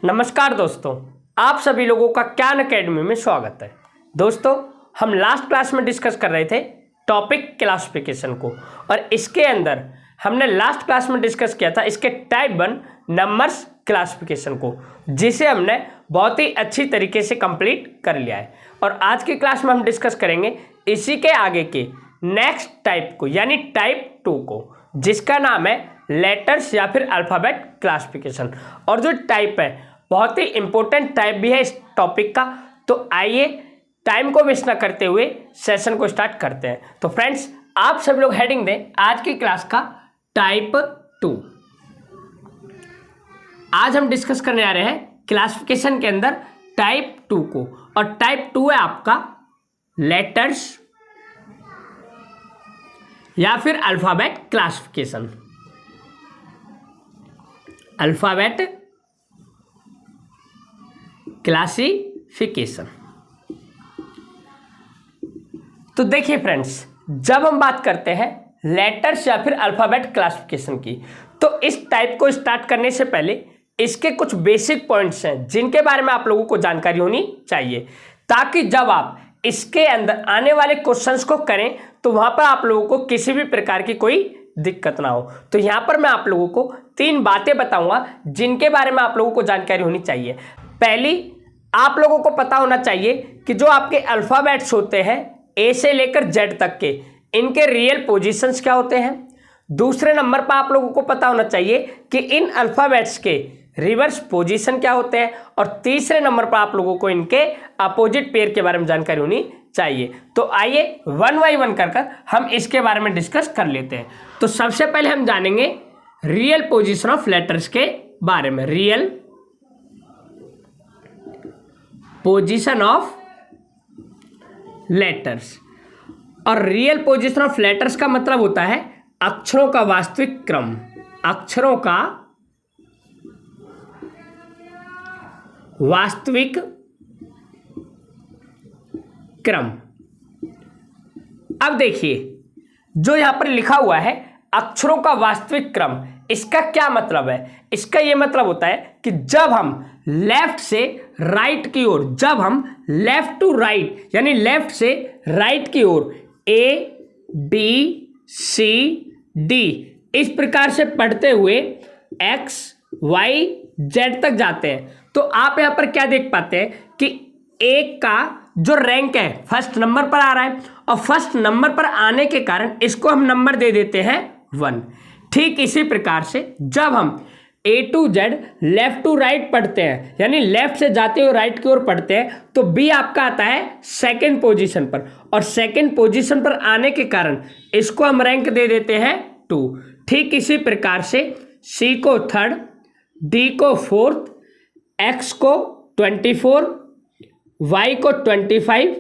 नमस्कार दोस्तों, आप सभी लोगों का ज्ञान अकेडमी में स्वागत है। दोस्तों, हम लास्ट क्लास में डिस्कस कर रहे थे टॉपिक क्लासिफिकेशन को, और इसके अंदर हमने लास्ट क्लास में डिस्कस किया था इसके टाइप 1 नंबर्स क्लासिफिकेशन को, जिसे हमने बहुत ही अच्छी तरीके से कंप्लीट कर लिया है। और आज की क्लास में हम डिस्कस करेंगे इसी के आगे के नेक्स्ट टाइप को, यानी टाइप 2 को, जिसका नाम है लेटर्स या फिर अल्फ़ाबेट क्लासिफिकेशन। और जो टाइप है बहुत ही इंपॉर्टेंट टाइप भी है इस टॉपिक का। तो आइए टाइम को वेस्ट ना करते हुए सेशन को स्टार्ट करते हैं। तो फ्रेंड्स, आप सब लोग हेडिंग दें आज की क्लास का टाइप 2। आज हम डिस्कस करने आ रहे हैं क्लासिफिकेशन के अंदर टाइप 2 को, और टाइप 2 है आपका लेटर्स या फिर अल्फ़ाबेट क्लासिफिकेशन। Alphabet classification. तो देखिए फ्रेंड्स, जब हम बात करते हैं लेटर्स या फिर अल्फ़ाबेट क्लासिफिकेशन की, तो इस टाइप को स्टार्ट करने से पहले इसके कुछ बेसिक पॉइंट्स हैं जिनके बारे में आप लोगों को जानकारी होनी चाहिए, ताकि जब आप इसके अंदर आने वाले क्वेश्चंस को करें तो वहां पर आप लोगों को किसी भी प्रकार की कोई दिक्कत ना हो। तो यहां पर मैं आप लोगों को 3 बातें बताऊंगा जिनके बारे में आप लोगों को जानकारी होनी चाहिए। पहली, आप लोगों को पता होना चाहिए कि जो आपके अल्फ़ाबेट्स होते हैं ए से लेकर जेड तक के, इनके रियल पोजीशंस क्या होते हैं। दूसरे नंबर पर आप लोगों को पता होना चाहिए कि इन अल्फ़ाबेट्स के रिवर्स पोजीशन क्या होते हैं। और तीसरे नंबर पर आप लोगों को इनके अपोजिट पेयर के बारे में जानकारी होनी चाहिए। तो आइए वन बाई वन कर हम इसके बारे में डिस्कस कर लेते हैं। तो सबसे पहले हम जानेंगे रियल पोजीशन ऑफ लेटर्स के बारे में। Real position of letters. और रियल पोजीशन ऑफ लेटर्स का मतलब होता है अक्षरों का वास्तविक क्रम। अक्षरों का वास्तविक क्रम। अब देखिए, जो यहां पर लिखा हुआ है अक्षरों का वास्तविक क्रम, इसका क्या मतलब है। इसका यह मतलब होता है कि जब हम लेफ्ट से राइट की ओर, जब हम लेफ्ट टू राइट यानी लेफ्ट से राइट की ओर ए बी सी डी इस प्रकार से पढ़ते हुए एक्स वाई जेड तक जाते हैं, तो आप यहां पर क्या देख पाते हैं कि एक का जो रैंक है फर्स्ट नंबर पर आ रहा है, और फर्स्ट नंबर पर आने के कारण इसको हम नंबर दे देते हैं 1। ठीक इसी प्रकार से जब हम A to Z left to right पढ़ते हैं, यानी लेफ्ट से जाते हुए राइट की ओर पढ़ते हैं, तो बी आपका आता है सेकंड पोजीशन पर, और सेकंड पोजीशन पर आने के कारण इसको हम रैंक दे देते हैं 2। ठीक इसी प्रकार से सी को 3rd, डी को 4th, एक्स को 24, वाई को 25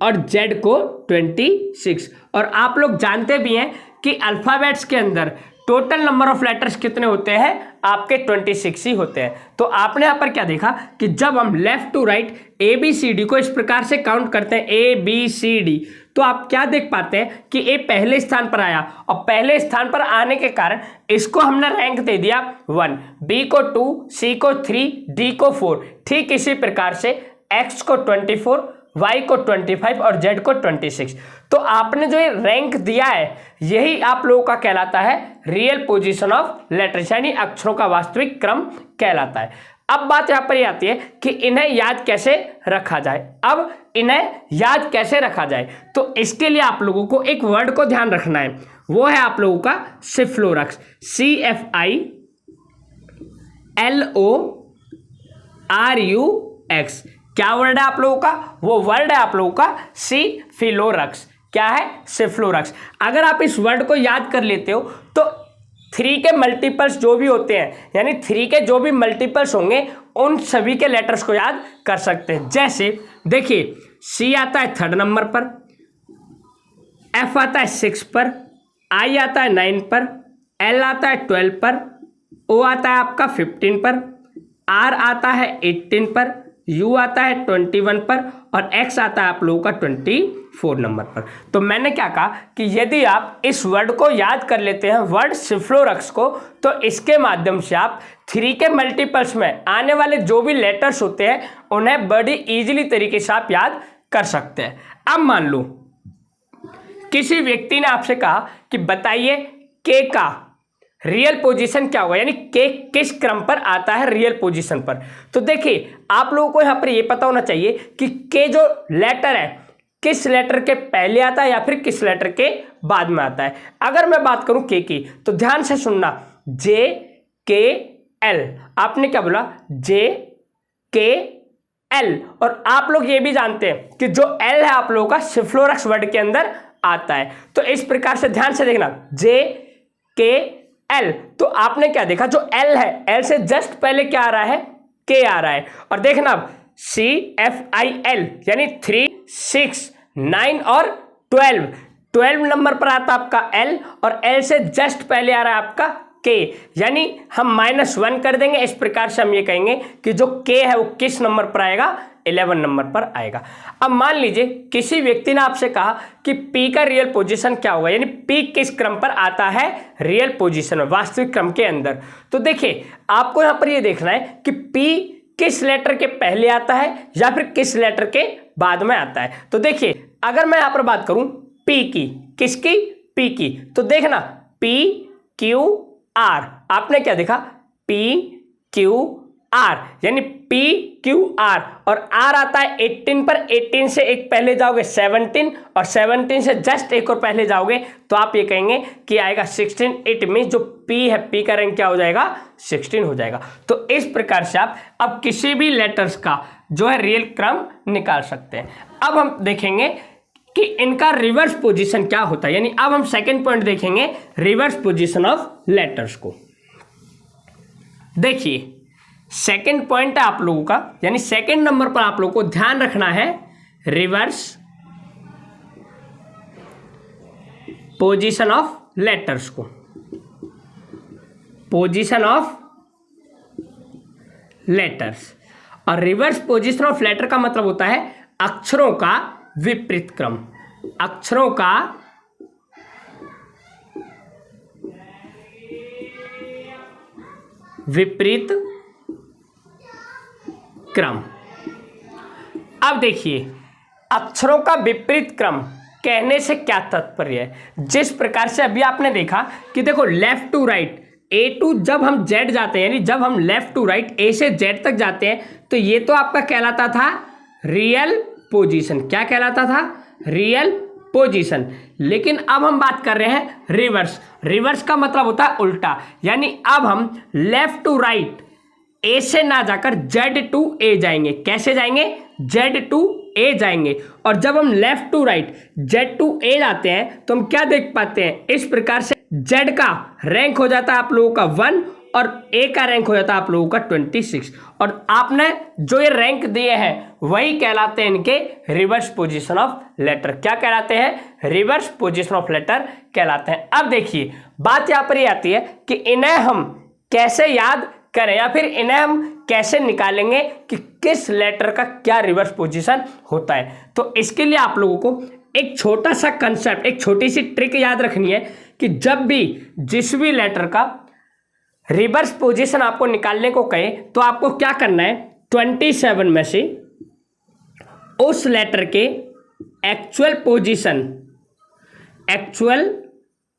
और जेड को 26। और आप लोग जानते भी हैं कि अल्फ़ाबेट्स के अंदर टोटल नंबर ऑफ लेटर्स कितने होते हैं, आपके 26 ही होते हैं। तो आपने यहाँ पर क्या देखा कि जब हम left to right A B C D को इस प्रकार से काउंट करते हैं ए बी सी डी, तो आप क्या देख पाते हैं कि ए पहले स्थान पर आया, और पहले स्थान पर आने के कारण इसको हमने रैंक दे दिया 1, बी को 2, सी को 3, डी को 4। ठीक इसी प्रकार से एक्स को 24, वाई को 25 और जेड को 26। तो आपने जो ये रैंक दिया है यही आप लोगों का कहलाता है रियल पोजीशन ऑफ लेटर्स, यानी अक्षरों का वास्तविक क्रम कहलाता है। अब बात यहाँ पर ये आती है कि इन्हें याद कैसे रखा जाए। अब इन्हें याद कैसे रखा जाए, तो इसके लिए आप लोगों को एक वर्ड को ध्यान रखना है, वो है आप लोगों का सिफ्लोरक्स। CFILORUX। क्या वर्ड है आप लोगों का, वो वर्ड है आप लोगों का सिफ्लोरक्स। क्या है, सिफ्लोरक्स। अगर आप इस वर्ड को याद कर लेते हो तो 3 के मल्टीपल्स जो भी होते हैं, यानी 3 के जो भी मल्टीपल्स होंगे उन सभी के लेटर्स को याद कर सकते हैं। जैसे देखिए, सी आता है 3rd नंबर पर, एफ आता है 6 पर, आई आता है 9 पर, एल आता है 12 पर, ओ आता है आपका 15 पर, आर आता है 18 पर, यू आता है 21 पर, और एक्स आता है आप लोगों का 24 नंबर पर। तो मैंने क्या कहा कि यदि आप इस वर्ड को याद कर लेते हैं, वर्ड सिफ्लोरक्स को, तो इसके माध्यम से आप 3 के मल्टीपल्स में आने वाले जो भी लेटर्स होते हैं उन्हें बड़ी इजीली तरीके से आप याद कर सकते हैं। अब मान लो किसी व्यक्ति ने आपसे कहा कि बताइए के का रियल पोजीशन क्या होगा, यानी के किस क्रम पर आता है रियल पोजीशन पर। तो देखिए आप लोगों को यहां पर यह पता होना चाहिए कि के जो लेटर है किस लेटर के पहले आता है या फिर किस लेटर के बाद में आता है। अगर मैं बात करूं के की तो ध्यान से सुनना, जे के एल, आपने क्या बोला, जे के एल। और आप लोग ये भी जानते हैं कि जो एल है आप लोगों का सिफ्लोरक्स वर्ड के अंदर आता है। तो इस प्रकार से ध्यान से देखना, जे के एल, तो आपने क्या देखा, जो एल है एल से जस्ट पहले क्या आ रहा है, के आ रहा है। और देखना अब CFIL यानी 3, 6, 9 और 12 नंबर पर आता आपका L और L से जस्ट पहले आ रहा है आपका K, यानी हम -1 कर देंगे। इस प्रकार से हम ये कहेंगे कि जो K है वो किस नंबर पर आएगा, 11 नंबर पर आएगा। अब मान लीजिए किसी व्यक्ति ने आपसे कहा कि P का रियल पोजीशन क्या होगा, यानी P किस क्रम पर आता है रियल पोजीशन में, वास्तविक क्रम के अंदर। तो देखिए आपको यहाँ पर ये देखना है कि P किस लेटर के पहले आता है या फिर किस लेटर के बाद में आता है। तो देखिए अगर मैं यहां पर बात करूं P की, किसकी, P की, तो देखना PQR, आपने क्या देखा, PQR यानी PQR और R आता है 18 पर, 18 से एक पहले जाओगे 17 और 17 से जस्ट एक और पहले जाओगे तो आप ये कहेंगे कि आएगा 16। इट मीन जो P है P का रैंक क्या हो जाएगा, 16 हो जाएगा। तो इस प्रकार से आप अब किसी भी लेटर्स का जो है रियल क्रम निकाल सकते हैं। अब हम देखेंगे कि इनका रिवर्स पोजीशन क्या होता है, यानी अब हम सेकंड पॉइंट देखेंगे रिवर्स पोजीशन ऑफ लेटर्स को। देखिए सेकंड पॉइंट है आप लोगों का, यानी सेकंड नंबर पर आप लोगों को ध्यान रखना है रिवर्स पोजीशन ऑफ लेटर्स को। पोजीशन ऑफ लेटर्स, और रिवर्स पोजीशन ऑफ लेटर का मतलब होता है अक्षरों का विपरीत क्रम, अक्षरों का विपरीत क्रम। अब देखिए अक्षरों का विपरीत क्रम कहने से क्या तात्पर्य है। जिस प्रकार से अभी आपने देखा कि देखो left to right, A to जब हम जेड जाते हैं, यानी जब हम लेफ्ट टू राइट ए से जेड तक जाते हैं तो ये तो आपका कहलाता था रियल पोजीशन। क्या कहलाता था, रियल पोजीशन। लेकिन अब हम बात कर रहे हैं रिवर्स। रिवर्स का मतलब होता है उल्टा, यानी अब हम लेफ्ट टू राइट ए से ना जाकर जेड टू ए जाएंगे। कैसे जाएंगे, जेड टू ए जाएंगे। और जब हम left to right Z to A जाते हैं तो हम क्या देख पाते हैं, इस प्रकार से जेड का रैंक हो जाता है आप लोगों का 1 और ए का रैंक हो जाता है आप लोगों का 26। और आपने जो ये रैंक दिए हैं वही कहलाते हैं इनके रिवर्स पोजीशन ऑफ लेटर। क्या कहलाते हैं, रिवर्स पोजीशन ऑफ लेटर कहलाते हैं। अब देखिए बात यहाँ पर ये आती है कि इन्हें हम कैसे याद करें या फिर इन्हें हम कैसे निकालेंगे कि किस लेटर का क्या रिवर्स पोजीशन होता है। तो इसके लिए आप लोगों को एक छोटा सा कंसेप्ट, एक छोटी सी ट्रिक याद रखनी है कि जब भी जिस भी लेटर का रिवर्स पोजीशन आपको निकालने को कहे तो आपको क्या करना है, 27 में से उस लेटर के एक्चुअल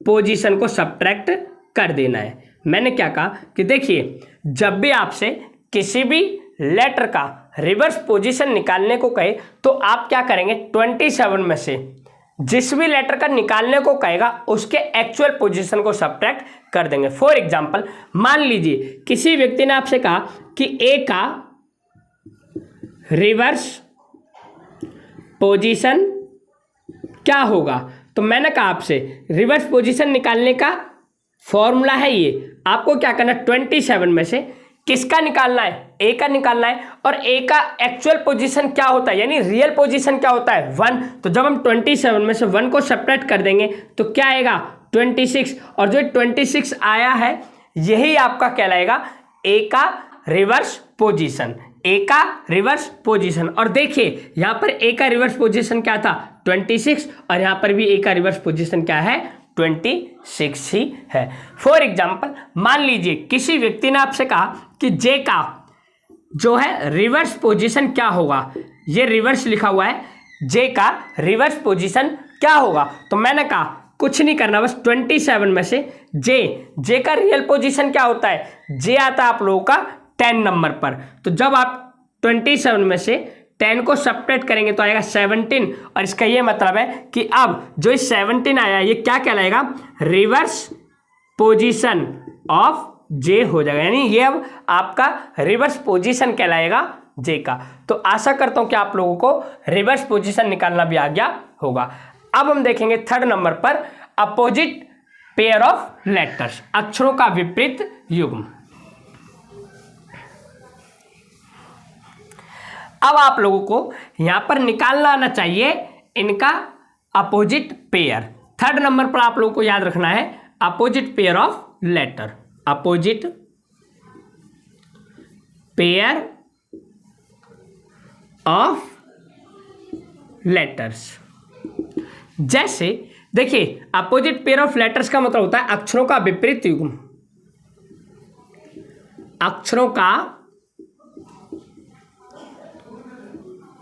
पोजीशन को सब्ट्रैक्ट कर देना है। मैंने क्या कहा कि देखिए जब भी आपसे किसी भी लेटर का रिवर्स पोजीशन निकालने को कहे तो आप क्या करेंगे, 27 में से जिस भी लेटर का निकालने को कहेगा उसके एक्चुअल पोजीशन को सब्ट्रैक्ट कर देंगे। फॉर एग्जांपल मान लीजिए किसी व्यक्ति ने आपसे कहा कि ए का रिवर्स पोजीशन क्या होगा, तो मैंने कहा आपसे रिवर्स पोजीशन निकालने का फॉर्मूला है ये। आपको क्या करना है, 27 में से किसका निकालना है, ए का निकालना है। और ए का एक्चुअल पोजीशन क्या होता है, यानी रियल पोजीशन क्या होता है, 1। तो जब हम 27 में से 1 को सब्ट्रैक्ट कर देंगे तो क्या आएगा, 26। और जो 26 आया है यही आपका कहलाएगा ए का रिवर्स पोजीशन, ए का रिवर्स पोजीशन। और देखिए यहाँ पर ए का रिवर्स पोजीशन क्या था, 26, और यहाँ पर भी ए का रिवर्स पोजीशन क्या है, 26 ही है। फॉर एग्जाम्पल मान लीजिए किसी व्यक्ति ने आपसे कहा कि जे का जो है रिवर्स पोजीशन क्या होगा, ये रिवर्स लिखा हुआ है, जे का रिवर्स पोजीशन क्या होगा। तो मैंने कहा कुछ नहीं करना, बस 27 में से जे का रियल पोजीशन क्या होता है, जे आता है आप लोगों का 10 नंबर पर। तो जब आप 27 में से 10 को सब्ट्रैक्ट करेंगे तो आएगा 17, और इसका ये मतलब है कि अब जो 17 आया ये क्या कहलाएगा, रिवर्स पोजीशन ऑफ जे हो जाएगा, यानी ये अब आपका रिवर्स पोजीशन कहलाएगा जे का। तो आशा करता हूं कि आप लोगों को रिवर्स पोजीशन निकालना भी आ गया होगा। अब हम देखेंगे थर्ड नंबर पर अपोजिट पेयर ऑफ लेटर्स, अक्षरों का विपरीत युग्म। अब आप लोगों को यहां पर निकालना आना चाहिए इनका अपोजिट पेयर। थर्ड नंबर पर आप लोगों को याद रखना है opposite pair of letter, opposite pair of letters. जैसे देखिए अपोजिट पेयर ऑफ लेटर्स का मतलब होता है अक्षरों का विपरीत युग्म, अक्षरों का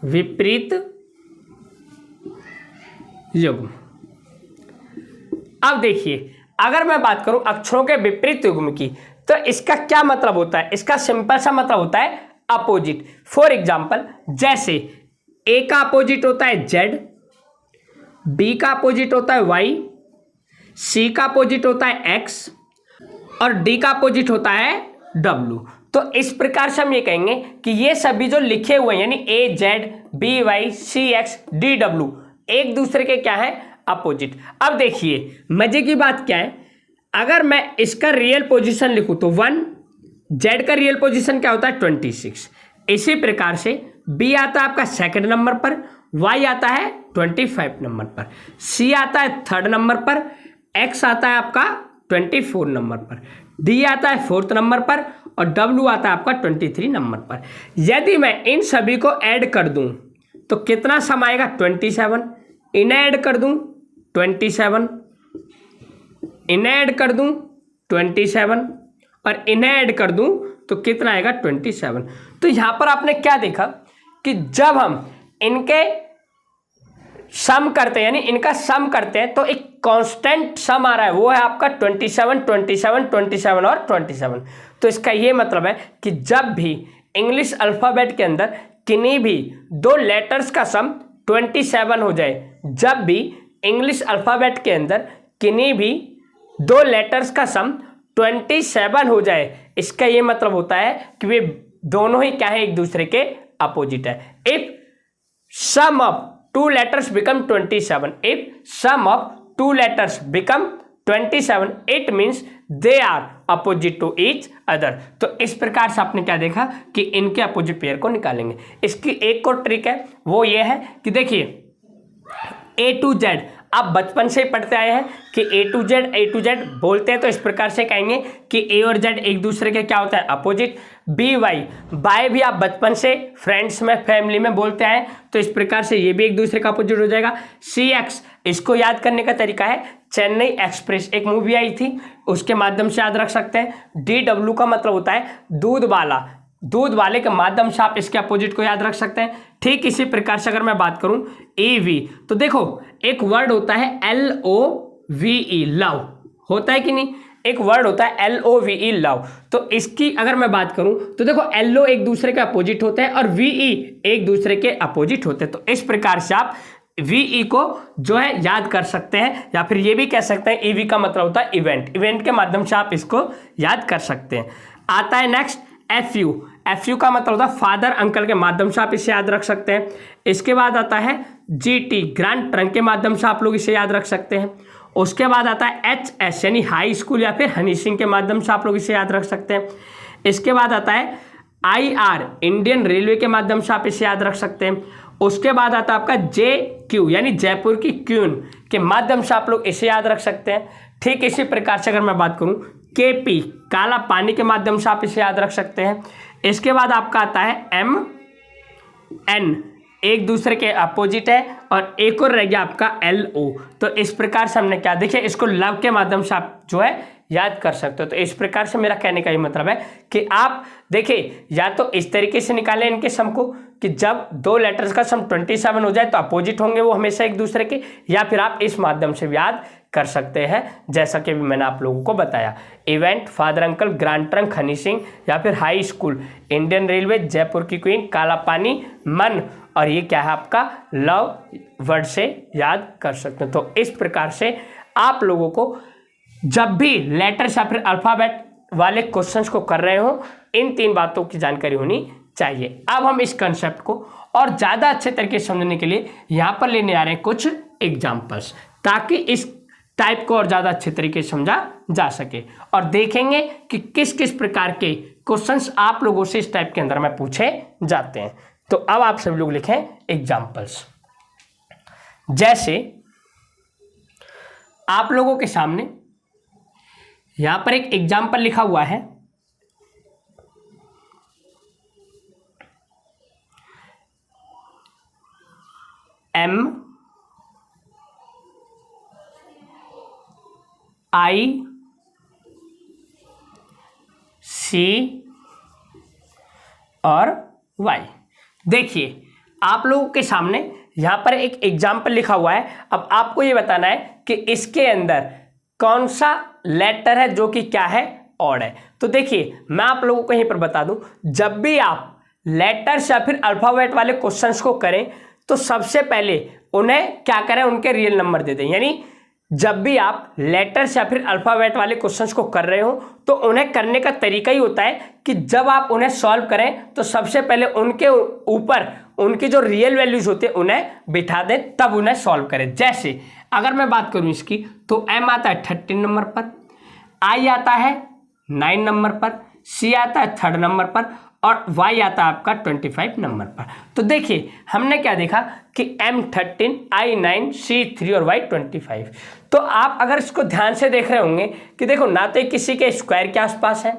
विपरीत युग्म। अब देखिए अगर मैं बात करूं अक्षरों के विपरीत युग्म की तो इसका क्या मतलब होता है, इसका सिंपल सा मतलब होता है अपोजिट। फॉर एग्जाम्पल जैसे ए का अपोजिट होता है जेड, बी का अपोजिट होता है वाई, सी का अपोजिट होता है एक्स और डी का अपोजिट होता है डब्ल्यू। तो इस प्रकार से हम ये कहेंगे कि ये सभी जो लिखे हुए हैं यानी A Z B Y C X D W एक दूसरे के क्या है, अपोजिट। अब देखिए मजे की बात क्या है, अगर मैं इसका रियल पोजीशन लिखूं तो 1, जेड का रियल पोजीशन क्या होता है 26। इसी प्रकार से बी आता है आपका सेकंड नंबर पर, वाई आता है 25 नंबर पर, सी आता है थर्ड नंबर पर, एक्स आता है आपका 24 नंबर पर, डी आता है 4th नंबर पर और डब्ल्यू आता है आपका 23 नंबर पर। यदि मैं इन सभी को ऐड कर दूं तो कितना सम आएगा 27, इन्हें ऐड कर दूं 27, इन्हें ऐड कर दूं 27 और इन्हें ऐड कर दूं तो कितना आएगा 27। तो यहां पर आपने क्या देखा कि जब हम इनके सम करते हैं यानी इनका सम करते हैं तो एक कांस्टेंट सम आ रहा है, वो है आपका 27 27 27 और 27। तो इसका ये मतलब है कि जब भी इंग्लिश अल्फ़ाबेट के अंदर किन्हीं भी दो लेटर्स का सम 27 हो जाए, जब भी इंग्लिश अल्फ़ाबेट के अंदर किन्हीं भी दो लेटर्स का सम 27 हो जाए, इसका ये मतलब होता है कि वे दोनों ही क्या है, एक दूसरे के अपोजिट है। If sum of two letters become 27, if sum of two letters become 27 it means they are opposite to each other. तो इस प्रकार से आपने क्या देखा कि इनके अपोजिट पेयर को निकालेंगे। इसकी एक और ट्रिक है, वो ये है कि देखिए ए टू जेड आप बचपन से ही पढ़ते आए हैं कि ए टू जेड बोलते हैं तो इस प्रकार से कहेंगे कि ए और जेड एक दूसरे के क्या होता है, अपोजिट। बी वाई बाय भी आप बचपन से फ्रेंड्स में फैमिली में बोलते आए तो इस प्रकार से ये भी एक दूसरे का अपोजिट हो जाएगा। सी एक्स, इसको याद करने का तरीका है चेन्नई एक्सप्रेस, एक मूवी आई थी उसके माध्यम से याद रख सकते हैं। डी डब्ल्यू का मतलब होता है दूध वाला, दूध वाले के माध्यम से आप इसके अपोजिट को याद रख सकते हैं। ठीक इसी प्रकार से अगर मैं बात करूं ए वी, तो देखो एक वर्ड होता है LOVE लव, होता है कि नहीं, एक वर्ड होता है LOVE लव। तो इसकी अगर मैं बात करूं तो देखो LO एक दूसरे के अपोजिट होते हैं और VE एक दूसरे के अपोजिट होते हैं। तो इस प्रकार से आप VE को जो है याद कर सकते हैं, या फिर ये भी कह सकते हैं EV का मतलब होता है इवेंट, इवेंट के माध्यम से आप इसको याद कर सकते हैं। आता है नेक्स्ट FU का मतलब होता है फादर अंकल के माध्यम से आप इसे याद रख सकते हैं। इसके बाद आता है GT ग्रैंड ट्रंक के माध्यम से आप लोग इसे याद रख सकते हैं। उसके बाद आता है HS यानी हाई स्कूल या फिर हनी सिंह के माध्यम से आप लोग इसे याद रख सकते हैं। इसके बाद आता है IR इंडियन रेलवे के माध्यम से आप इसे याद रख सकते हैं। उसके बाद आता है आपका JQ यानी जयपुर की क्वीन के माध्यम से आप लोग इसे याद रख सकते हैं। ठीक इसी प्रकार से अगर मैं बात करूं KP काला पानी के माध्यम से आप इसे याद रख सकते हैं। इसके बाद आपका आता है MN एक दूसरे के अपोजिट है, और एक और रह गया आपका LO। तो इस प्रकार से हमने क्या, देखिए इसको लव के माध्यम से आप जो है याद कर सकते हो। तो इस प्रकार से मेरा कहने का ये मतलब है कि आप देखिए या तो इस तरीके से निकालें इनके सम को कि जब दो लेटर्स का सम 27 हो जाए तो अपोजिट होंगे वो हमेशा एक दूसरे के, या फिर आप इस माध्यम से याद कर सकते हैं जैसा कि मैंने आप लोगों को बताया। Event, father uncle, grand trunk, Honey Singh, या फिर high school, Indian railway, Jaipur की क्वीन, काला पानी, मन, और ये क्या है आपका लव वर्ड से याद कर सकते हैं। तो इस प्रकार से आप लोगों को जब भी लेटर्स या फिर अल्फाबेट वाले क्वेश्चंस को कर रहे हो इन 3 बातों की जानकारी होनी चाहिए। अब हम इस कंसेप्ट को और ज़्यादा अच्छे तरीके से समझने के लिए यहाँ पर लेने आ रहे हैं कुछ एग्जाम्पल्स, ताकि इस टाइप को और ज़्यादा अच्छे तरीके से समझा जा सके, और देखेंगे कि किस किस प्रकार के क्वेश्चंस आप लोगों से इस टाइप के अंदर में पूछे जाते हैं। तो अब आप सभी लोग लिखें एग्जाम्पल्स। जैसे आप लोगों के सामने यहां पर एक एग्जाम्पल लिखा हुआ है, MIC और Y। देखिए आप लोगों के सामने यहां पर एक एग्जाम्पल लिखा हुआ है। अब आपको ये बताना है कि इसके अंदर कौन सा लेटर है जो कि क्या है, ऑड है। तो देखिए मैं आप लोगों को यहीं पर बता दूं, जब भी आप लेटर्स या फिर अल्फाबेट वाले क्वेश्चंस को करें तो सबसे पहले उन्हें क्या करें, उनके रियल नंबर दे दें। यानी जब भी आप लेटर्स या फिर अल्फाबेट वाले क्वेश्चंस को कर रहे हो तो उन्हें करने का तरीका ही होता है कि जब आप उन्हें सॉल्व करें तो सबसे पहले उनके ऊपर उनकी जो रियल वैल्यूज होते हैं उन्हें बिठा दें, तब उन्हें सॉल्व करें। जैसे अगर मैं बात करूं इसकी तो M आता है 13 नंबर पर, I आता है 9 नंबर पर, C आता है 3rd नंबर पर, और Y आता है आपका 25 नंबर पर। तो देखिए हमने क्या देखा कि M 13, I 9, C 3 और Y 25। तो आप अगर इसको ध्यान से देख रहे होंगे कि देखो ना तो किसी के स्क्वायर के आसपास है,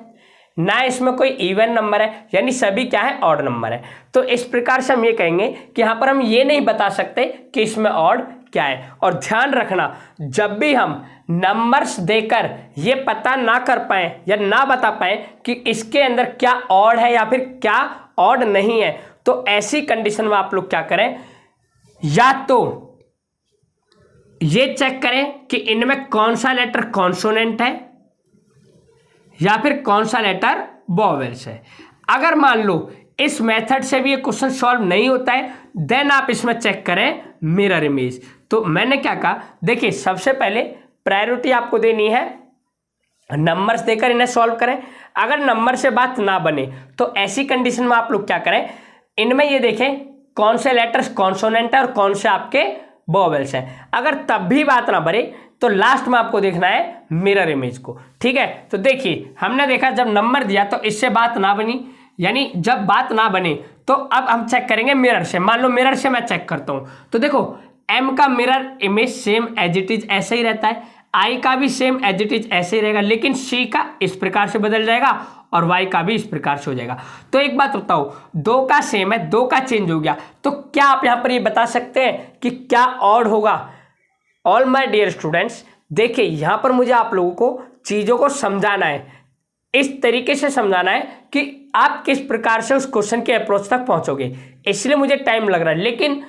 ना इसमें कोई इवन नंबर है, यानी सभी क्या है ऑड नंबर है। तो इस प्रकार से हम ये कहेंगे कि यहाँ पर हम ये नहीं बता सकते कि इसमें ऑड क्या है। और ध्यान रखना, जब भी हम नंबर्स देकर ये पता ना कर पाए या ना बता पाए कि इसके अंदर क्या ऑड है या फिर क्या ऑड नहीं है, तो ऐसी कंडीशन में आप लोग क्या करें, या तो ये चेक करें कि इनमें कौन सा लेटर कॉन्सोनेंट है या फिर कौन सा लेटर वोवेल्स है। अगर मान लो इस मेथड से भी ये क्वेश्चन सॉल्व नहीं होता है, देन आप इसमें चेक करें मिरर इमेज। तो मैंने क्या कहा, देखिए सबसे पहले प्रायोरिटी आपको देनी है, नंबर्स देकर इन्हें सॉल्व करें। अगर नंबर से बात ना बने तो ऐसी कंडीशन में आप लोग क्या करें, इनमें ये देखें कौन से लेटर्स कॉन्सोनेंट है और कौन से आपके वोवेल्स हैं। अगर तब भी बात ना बने तो लास्ट में आपको देखना है मिरर इमेज को। ठीक है, तो देखिए हमने देखा जब नंबर दिया तो इससे बात ना बनी, यानी जब बात ना बने तो अब हम चेक करेंगे मिरर से। मान लो मिरर से मैं चेक करता हूं तो देखो M का mirror image same as it is ऐसे ही रहता है, I का भी सेम एज इट इज ऐसे ही रहेगा, लेकिन C का इस प्रकार से बदल जाएगा और Y का भी इस प्रकार से हो जाएगा। तो एक बात बताओ, 2 का सेम है, 2 का चेंज हो गया, तो क्या आप यहां पर ये बता सकते हैं कि क्या ऑड होगा? ऑल माय डियर स्टूडेंट्स, देखिए यहां पर मुझे आप लोगों को चीजों को समझाना है, इस तरीके से समझाना है कि आप किस प्रकार से उस क्वेश्चन के अप्रोच तक पहुंचोगे, इसलिए मुझे टाइम लग रहा है। लेकिन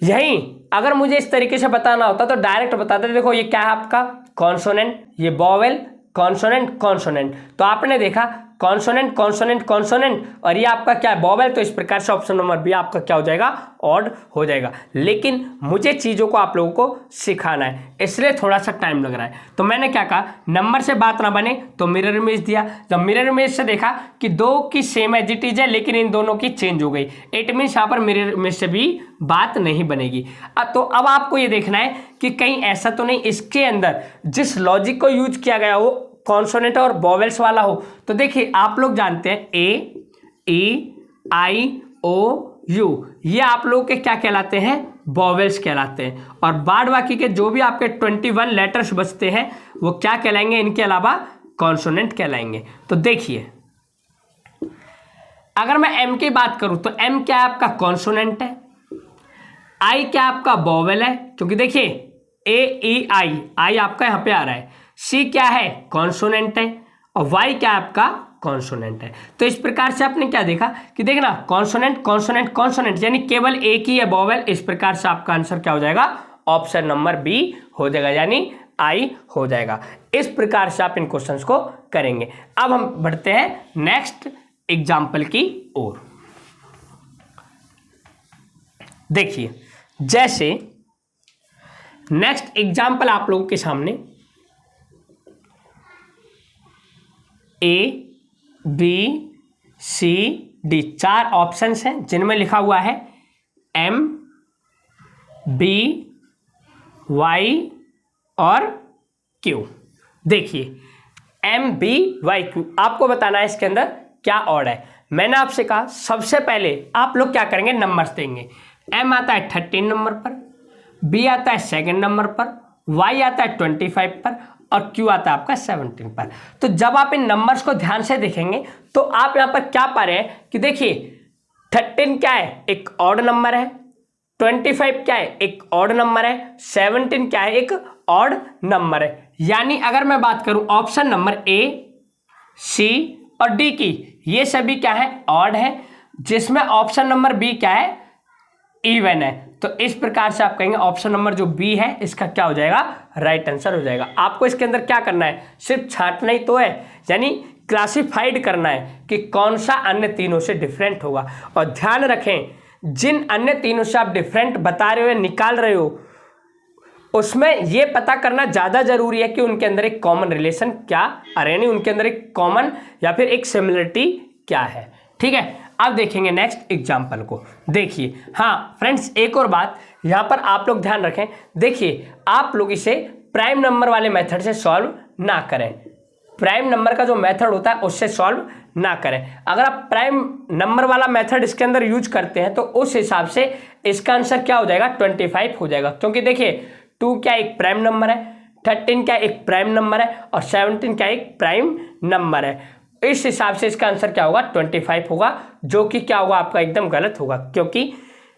यही अगर मुझे इस तरीके से बताना होता तो डायरेक्ट बताते, देखो ये क्या है आपका कॉन्सोनेंट, ये वोवेल, कॉन्सोनेंट कॉन्सोनेंट। तो आपने देखा कॉन्सोनेंट कॉन्सोनेंट कॉन्सोनेंट और ये आपका क्या है वोवेल, तो इस प्रकार से ऑप्शन नंबर बी आपका क्या हो जाएगा, ऑड हो जाएगा। लेकिन मुझे चीज़ों को आप लोगों को सिखाना है, इसलिए थोड़ा सा टाइम लग रहा है। तो मैंने क्या कहा, नंबर से बात ना बने तो मिरर इमेज दिया। जब मिरर इमेज से देखा कि 2 की सेम एज इट इज है लेकिन इन दोनों की चेंज हो गई, इट मीन्स यहाँ पर मिरर इमेज से भी बात नहीं बनेगी। तो अब आपको ये देखना है कि कहीं ऐसा तो नहीं इसके अंदर जिस लॉजिक को यूज किया गया हो कॉन्सोनेंट और वोवेल्स वाला हो। तो देखिए आप लोग जानते हैं A-E-I-O-U ये आप लोग के क्या कहलाते हैं, वोवेल्स कहलाते हैं, और बाद बाकी के जो भी आपके 21 लेटर्स बचते हैं वो क्या कहलाएंगे, इनके अलावा कॉन्सोनेंट कहलाएंगे। तो देखिए अगर मैं M की बात करूं तो M क्या है आपका कॉन्सोनेंट है, आई क्या आपका वोवेल है, क्योंकि देखिए ए ई आई, आई आपका यहाँ पे आ रहा है। सी क्या है, कॉन्सोनेंट है। और वाई क्या आपका कॉन्सोनेंट है। तो इस प्रकार से आपने क्या देखा कि देखना कॉन्सोनेंट कॉन्सोनेंट कॉन्सोनेंट यानी केवल एक ही है वोवेल। इस प्रकार से आपका आंसर क्या हो जाएगा, ऑप्शन नंबर बी हो जाएगा, यानी आई हो जाएगा। इस प्रकार से आप इन क्वेश्चंस को करेंगे। अब हम बढ़ते हैं नेक्स्ट एग्जाम्पल की ओर। देखिए जैसे नेक्स्ट एग्जाम्पल आप लोगों के सामने A B C D 4 options हैं जिनमें लिखा हुआ है एम बी वाई और क्यू। देखिए एम बी वाई क्यू आपको बताना है इसके अंदर क्या ऑर्डर है। मैंने आपसे कहा सबसे पहले आप लोग क्या करेंगे, नंबर्स देंगे। एम आता है 13 नंबर पर, बी आता है 2nd नंबर पर, वाई आता है 25 पर और क्यू आता है आपका 17 पर। तो जब आप इन नंबर्स को ध्यान से देखेंगे तो आप यहां पर क्या पा रहे हैं कि देखिए 13 क्या है, एक ऑड नंबर है। 25 क्या है, एक ऑड नंबर है। 17 क्या है, एक ऑड नंबर है। यानी अगर मैं बात करूं ऑप्शन नंबर ए सी और डी की, ये सभी क्या है, ऑड है, जिसमें ऑप्शन नंबर बी क्या है, इवन है। तो इस प्रकार से आप कहेंगे ऑप्शन नंबर जो बी है इसका क्या हो जाएगा, राइट आंसर हो जाएगा। आपको इसके अंदर क्या करना है, सिर्फ छांटना ही तो है, यानी क्लासिफाइड करना है कि कौन सा अन्य तीनों से डिफरेंट होगा। और ध्यान रखें जिन अन्य तीनों से आप डिफरेंट बता रहे हो या निकाल रहे हो उसमें यह पता करना ज्यादा जरूरी है कि उनके अंदर एक कॉमन रिलेशन क्या आ रहा है, यानी उनके अंदर एक कॉमन या फिर एक सिमिलरिटी क्या है। ठीक है, अब देखेंगे नेक्स्ट एग्जाम्पल को। देखिए हाँ फ्रेंड्स, एक और बात यहाँ पर आप लोग ध्यान रखें। देखिए आप लोग इसे प्राइम नंबर वाले मेथड से सॉल्व ना करें, प्राइम नंबर का जो मेथड होता है उससे सॉल्व ना करें। अगर आप प्राइम नंबर वाला मेथड इसके अंदर यूज करते हैं तो उस हिसाब से इसका आंसर क्या हो जाएगा, 25 हो जाएगा। क्योंकि देखिए 2 क्या एक प्राइम नंबर है, 13 क्या एक प्राइम नंबर है और 17 क्या एक प्राइम नंबर है। इस हिसाब से इसका आंसर क्या होगा, 25 होगा, जो कि क्या होगा आपका एकदम गलत होगा। क्योंकि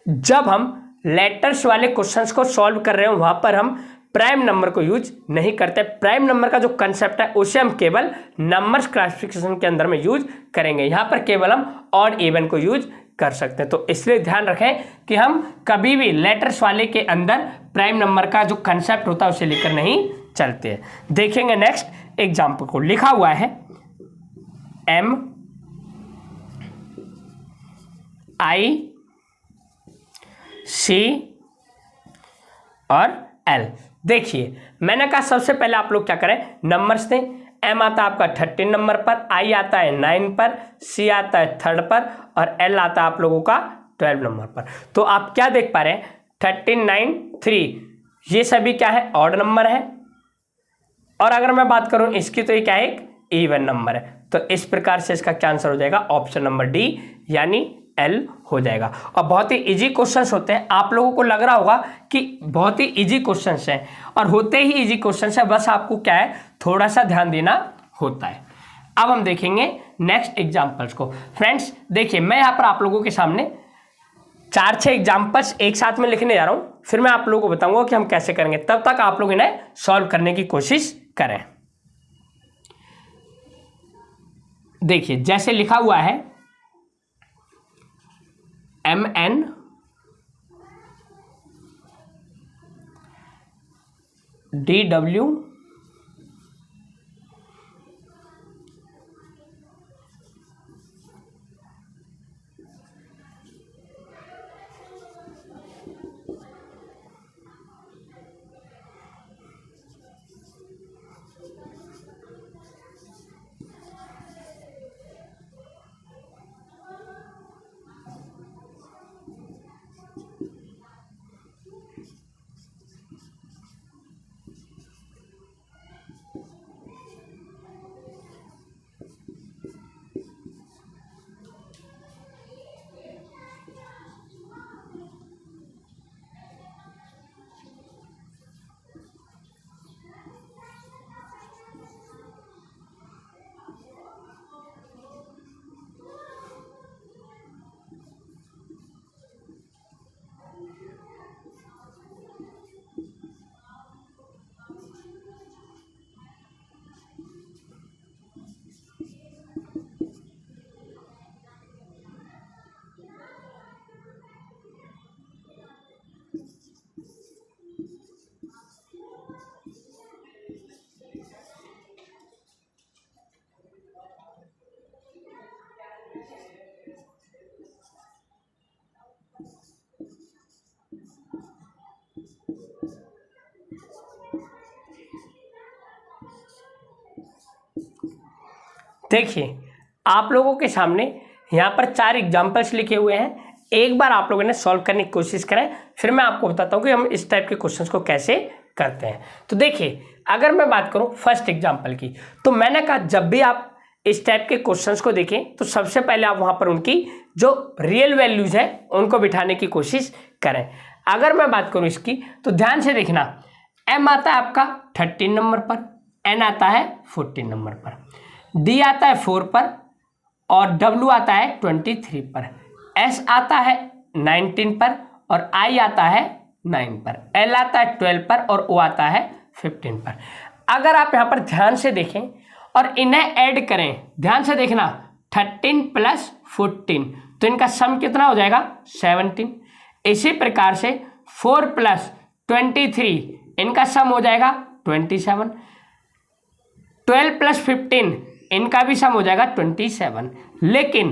जब हम लेटर्स वाले क्वेश्चंस को सॉल्व कर रहे हो वहां पर हम प्राइम नंबर को यूज नहीं करते। प्राइम नंबर का जो कंसेप्ट है उसे हम केवल नंबर्स क्लासिफिकेशन के अंदर में यूज करेंगे। यहां पर केवल हम ऑड इवन को यूज कर सकते हैं। तो इसलिए ध्यान रखें कि हम कभी भी लेटर्स वाले के अंदर प्राइम नंबर का जो कंसेप्ट होता है उसे लेकर नहीं चलते हैं। देखेंगे नेक्स्ट एग्जाम्पल को। लिखा हुआ है एम आई सी और एल। देखिए मैंने कहा सबसे पहले आप लोग क्या करें, नंबर्स दें। एम आता है आपका 13 नंबर पर, आई आता है 9 पर, सी आता है 3rd पर और एल आता है आप लोगों का 12 नंबर पर। तो आप क्या देख पा रहे हैं, 13 9 3 ये सभी क्या है, ऑड नंबर है। और अगर मैं बात करूं इसकी तो ये क्या है, एक इवन नंबर है। तो इस प्रकार से इसका क्या आंसर हो जाएगा, ऑप्शन नंबर डी यानी एल हो जाएगा। और बहुत ही इजी क्वेश्चंस होते हैं। आप लोगों को लग रहा होगा कि बहुत ही इजी क्वेश्चंस हैं और होते ही इजी क्वेश्चंस है, बस आपको क्या है थोड़ा सा ध्यान देना होता है। अब हम देखेंगे नेक्स्ट एग्जांपल्स को। फ्रेंड्स देखिए मैं यहाँ पर आप लोगों के सामने 4-6 एग्जाम्पल्स एक साथ में लिखने जा रहा हूँ, फिर मैं आप लोगों को बताऊंगा कि हम कैसे करेंगे। तब तक आप लोग इन्हें सॉल्व करने की कोशिश करें। देखिए जैसे लिखा हुआ है MN DW देखिए आप लोगों के सामने यहाँ पर 4 एग्जाम्पल्स लिखे हुए हैं, एक बार आप लोगों ने सॉल्व करने की कोशिश करें, फिर मैं आपको बताता हूँ कि हम इस टाइप के क्वेश्चंस को कैसे करते हैं। तो देखिए अगर मैं बात करूँ फर्स्ट एग्जाम्पल की, तो मैंने कहा जब भी आप इस टाइप के क्वेश्चंस को देखें तो सबसे पहले आप वहाँ पर उनकी जो रियल वैल्यूज है उनको बिठाने की कोशिश करें। अगर मैं बात करूँ इसकी तो ध्यान से देखना, m आता है आपका 13 नंबर पर, n आता है 14 नंबर पर, d आता है 4 पर और w आता है 23 पर, s आता है 19 पर और i आता है 9 पर, l आता है 12 पर और o आता है 15 पर। अगर आप यहाँ पर ध्यान से देखें और इन्हें ऐड करें, ध्यान से देखना 13 प्लस 14, तो इनका सम कितना हो जाएगा 17। इसी प्रकार से 4 प्लस 23 इनका सम हो जाएगा 27। 12 प्लस 15 इनका भी सम हो जाएगा 27, लेकिन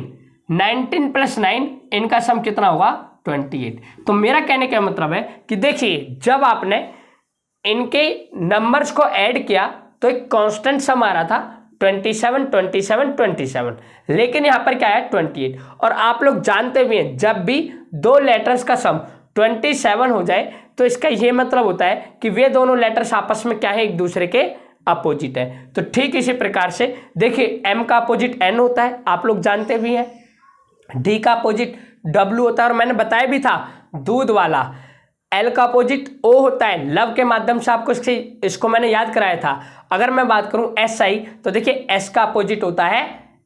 19 प्लस 9 इनका सम कितना होगा 28। तो मेरा कहने का मतलब है कि देखिए जब आपने इनके नंबर्स को ऐड किया तो एक कांस्टेंट सम आ रहा था 27 27 27, लेकिन यहाँ पर क्या है 28। और आप लोग जानते भी हैं जब भी दो लेटर्स का सम 27 हो जाए तो इसका ये मतलब होता है कि वे दोनों लेटर्स आपस में क्या है, एक दूसरे के अपोजिट है। तो ठीक इसी प्रकार से देखिए m का अपोजिट n होता है, आप लोग जानते भी हैं, d का अपोजिट w होता है और मैंने बताया भी था दूध वाला, L का अपोजिट O होता है, लव के माध्यम से आपको इसको मैंने याद कराया था। अगर मैं बात करूं SI तो देखिए S का अपोजिट होता है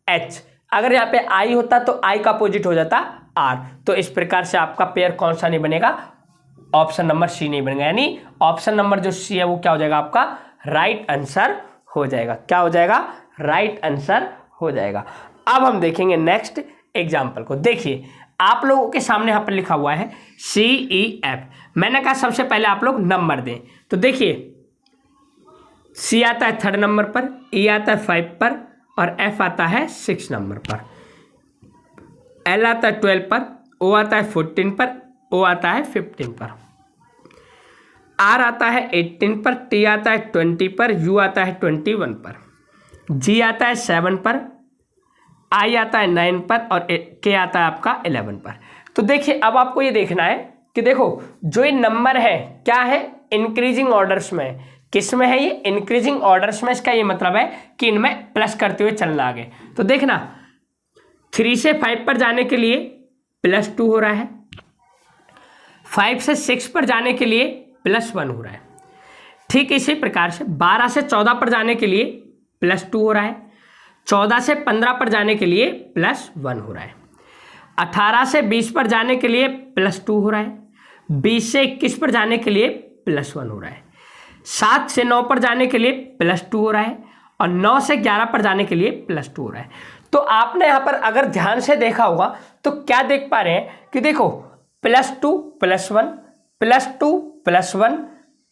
H, अगर यहाँ पे I होता तो I का अपोजिट हो जाता R। तो इस प्रकार से आपका पेयर कौन सा नहीं बनेगा, ऑप्शन नंबर सी नहीं बनेगा, यानी ऑप्शन नंबर जो सी है वो क्या हो जाएगा आपका राइट आंसर हो जाएगा। क्या हो जाएगा, राइट आंसर हो जाएगा। अब हम देखेंगे नेक्स्ट एग्जाम्पल को। देखिए आप लोगों के सामने यहाँ पर लिखा हुआ है CEF, मैंने कहा सबसे पहले आप लोग नंबर दें। तो देखिए C आता है 3rd नंबर पर, E आता है 5 पर और F आता है 6 नंबर पर, L आता है 12 पर, O आता है 14 पर, O आता है 15 पर, R आता है 18 पर, T आता है 20 पर, U आता है 21 पर, G आता है 7 पर, I आता है 9 पर और K आता है आपका 11 पर। तो देखिए अब आपको ये देखना है कि देखो जो ये नंबर है क्या है, इंक्रीजिंग ऑर्डर्स में। किस में है ये, इंक्रीजिंग ऑर्डर्स में। इसका ये मतलब है कि इनमें प्लस करते हुए चलना आगे। तो देखना 3 से 5 पर जाने के लिए +2 हो रहा है, 5 से 6 पर जाने के लिए +1 हो रहा है। ठीक इसी प्रकार से 12 से 14 पर जाने के लिए +2 हो रहा है, 14 से 15 पर जाने के लिए +1 हो रहा है, 18 से 20 पर जाने के लिए +2 हो रहा है, 20 से 21 पर जाने के लिए +1 हो रहा है, 7 से 9 पर जाने के लिए +2 हो रहा है और 9 से 11 पर जाने के लिए +2 हो रहा है। तो आपने यहाँ पर अगर ध्यान से देखा होगा तो क्या देख पा रहे हैं कि देखो +2 +1 +2 +1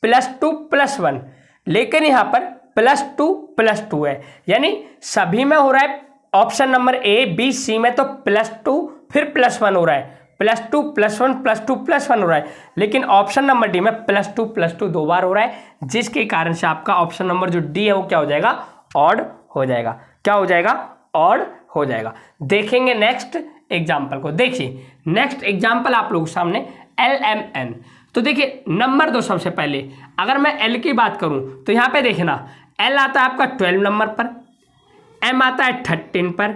+2 +1, लेकिन यहाँ पर +2 +2 है, यानी सभी में हो रहा है। Option number A B C में तो +2 फिर +1 हो रहा है, +2 +1 +2 +1 हो रहा है, लेकिन ऑप्शन नंबर डी में +2 +2 2 बार हो रहा है, जिसके कारण से आपका ऑप्शन नंबर जो डी है वो क्या हो जाएगा, ऑड हो जाएगा। क्या हो जाएगा, ऑड हो जाएगा। देखेंगे नेक्स्ट एग्जाम्पल को। देखिए नेक्स्ट एग्जाम्पल आप लोगों के सामने LMN। तो देखिए नंबर दो सबसे पहले। अगर मैं L की बात करूं तो यहाँ पे देखना L आता है आपका 12 नंबर पर, M आता है 13 पर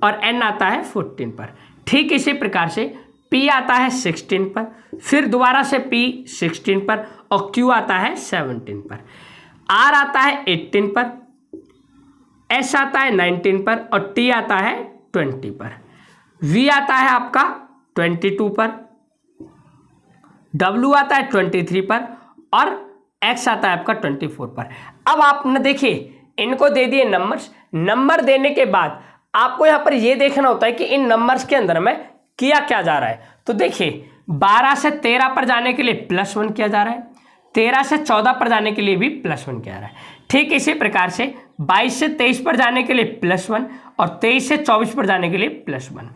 और N आता है 14 पर। ठीक इसी प्रकार से P आता है 16 पर, फिर दोबारा से P 16 पर और Q आता है 17 पर, R आता है 18 पर, S आता है 19 पर और T आता है 20 पर, V आता है आपका 22 पर, W आता है 23 पर और X आता है आपका 24 पर। अब आपने देखिए इनको दे दिए नंबर्स। नंबर देने के बाद आपको यहाँ पर ये देखना होता है कि इन नंबर्स के अंदर में किया क्या जा रहा है। तो देखिए 12 से 13 पर जाने के लिए +1 किया जा रहा है, 13 से 14 पर जाने के लिए भी +1 किया जा रहा है। ठीक इसी प्रकार से 22 से 23 पर जाने के लिए +1 और 23 से 24 पर जाने के लिए +1,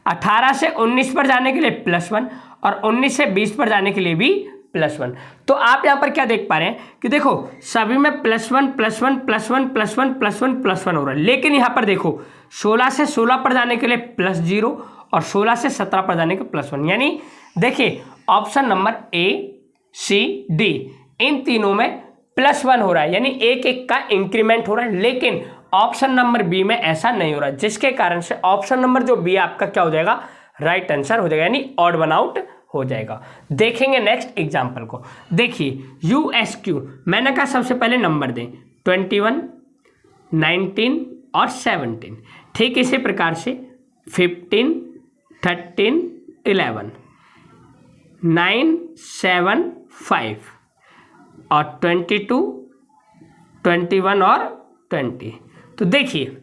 18 से 19 पर जाने के लिए +1 और 19 से 20 पर जाने के लिए भी +1। तो आप यहाँ पर क्या देख पा रहे हैं कि देखो सभी में +1 +1 +1 +1 +1 +1 हो रहा है, लेकिन यहाँ पर देखो 16 से 16 पर जाने के लिए +0 और 16 से 17 पर जाने के +1, यानी देखिए option number A C D इन तीनों में +1 हो रहा है, यानी एक एक का इंक्रीमेंट हो रहा है, लेकिन ऑप्शन नंबर बी में ऐसा नहीं हो रहा है, जिसके कारण से ऑप्शन नंबर जो बी आपका क्या हो जाएगा, राइट आंसर हो जाएगा, यानी ऑड वन आउट हो जाएगा। देखेंगे नेक्स्ट एग्जांपल को। देखिए USQ मैंने कहा सबसे पहले नंबर दें 21, 19 और 17। ठीक इसी प्रकार से 15, 13, 11, 9, 7, 5 और 22, 21 और 20। तो देखिए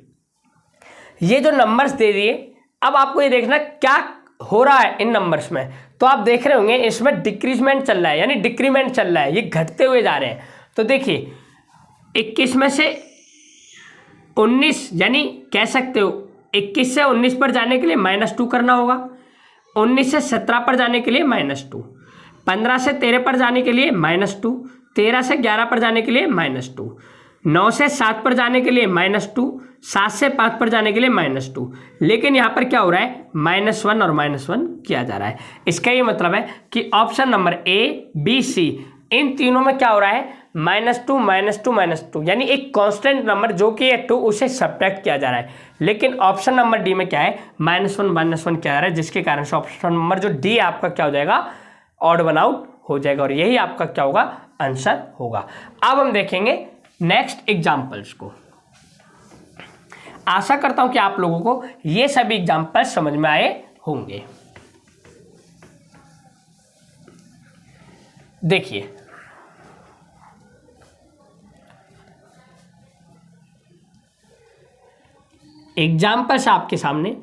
ये जो नंबर्स दे दिए, अब आपको ये देखना क्या हो रहा है इन नंबर्स में। तो आप देख रहे होंगे इसमें डिक्रीजमेंट चल रहा है, यानी डिक्रीमेंट चल रहा है, ये घटते हुए जा रहे हैं। तो देखिए 21 में से 19, यानी कह सकते हो 21 से 19 पर जाने के लिए -2 करना होगा, 19 से 17 पर जाने के लिए -2, 15 से 13 पर जाने के लिए -2, 13 से 11 पर जाने के लिए -2, 9 से 7 पर जाने के लिए -2, 7 से 5 पर जाने के लिए -2। लेकिन यहाँ पर क्या हो रहा है, -1 और -1 किया जा रहा है। इसका ये मतलब है कि option number A B C इन तीनों में क्या हो रहा है, -2 -2 -2, यानी एक कांस्टेंट नंबर जो कि है 2 उसे सब्ट्रैक्ट किया जा रहा है। लेकिन ऑप्शन नंबर डी में क्या है, -1 -1 किया जा रहा है, जिसके कारण से ऑप्शन नंबर जो डी आपका क्या हो जाएगा, ऑड वन आउट हो जाएगा, और यही आपका क्या होगा, आंसर होगा। अब हम देखेंगे नेक्स्ट एग्जाम्पल्स को। आशा करता हूं कि आप लोगों को ये सभी एग्जाम्पल्स समझ में आए होंगे। देखिए एग्जाम्पल्स आपके सामने।